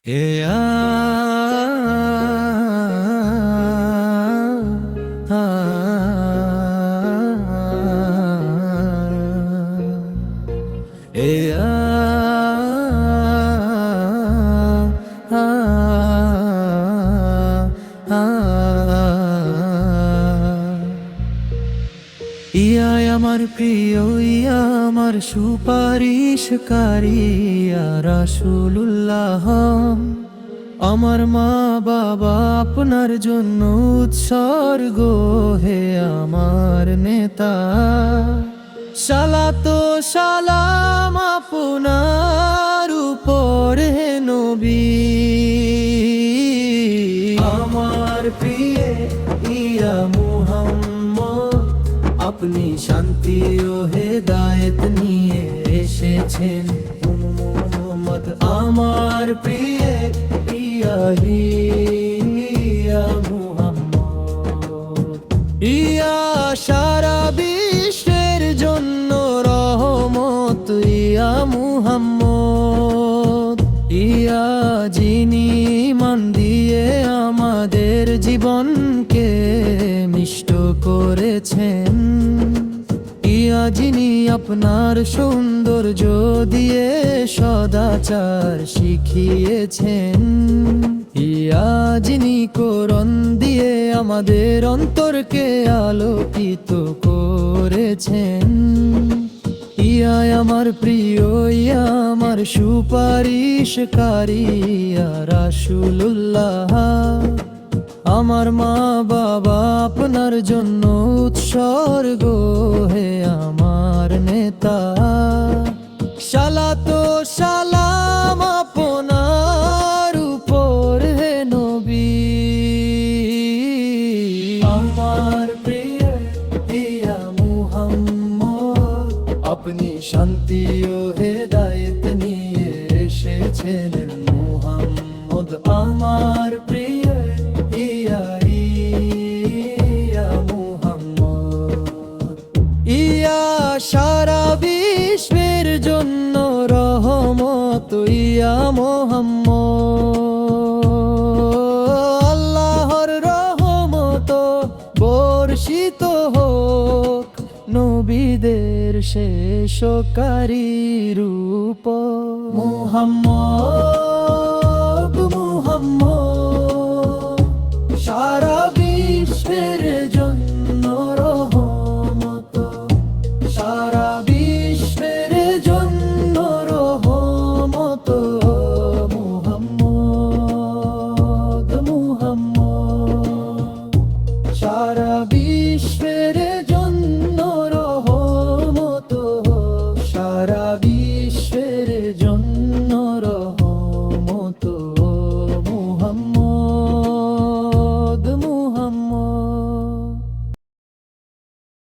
এ আ আ এ আ আ ইয়াই আমার প্রিয়, ইয়া আমার সুপারিশকারী, ইয়া রাসূলুল্লাহ। আমার মা বাবা আপনার জন্য উৎসর্গ, হে আমার নেতা। সালাত ও সালাম আপনার উপর, হে নবী। আমার প্রিয় ইয়া মুহাম্মদ, আপনি শান্তি ও হেদায়েত নিয়ে এসেছেন। মুহাম্মদ আমার প্রিয় ইয়া মুহাম্মদ, ইয়া সারা বিশ্বের জন্য রহমত, ইয়া মুহাম্মদ। ইয়া যিনি মান দিয়ে আমাদের জীবনকে মিষ্ট করেছেন, ইয়া যিনি আপনার সৌন্দর্য দিয়ে সদাচার শিখিয়েছেন, ইয়া যিনি কোরআন দিয়ে আমাদের অন্তরকে আলোকিত করেছেন। ইয়া আমার প্রিয়, ইয়া আমার সুপারিশকারী, ইয়া রাসূলুল্লাহ। আমার মা বাবা আপনার জন্য উৎসর্গ, হে আমার নেতা। সালাত ও সালাম আপনার উপর, হে নবী। আমার প্রিয় ইয়া মুহাম্মদ, আপনি শান্তি ও হেদায়েত নিয়ে এসেছেন। মুহাম্মদ আমার প্রিয় ইয়া মুহাম্মদ, ইয়া সারা বিশ্বের জন্য রহমত, ইয়া মুহাম্মদ। আল্লাহর রহমত বর্ষিত হোক নবীদের শেষকারীর উপর। মুহাম্মদ মুহাম্মদ, সারা বিশ্বের জন্য রহমত, সারা বিশ্বের জন্য রহমত। মুহাম্মদ মুহাম্মদ, সারা বিশ্বের জন্য রহমত, সারা বিশ্ব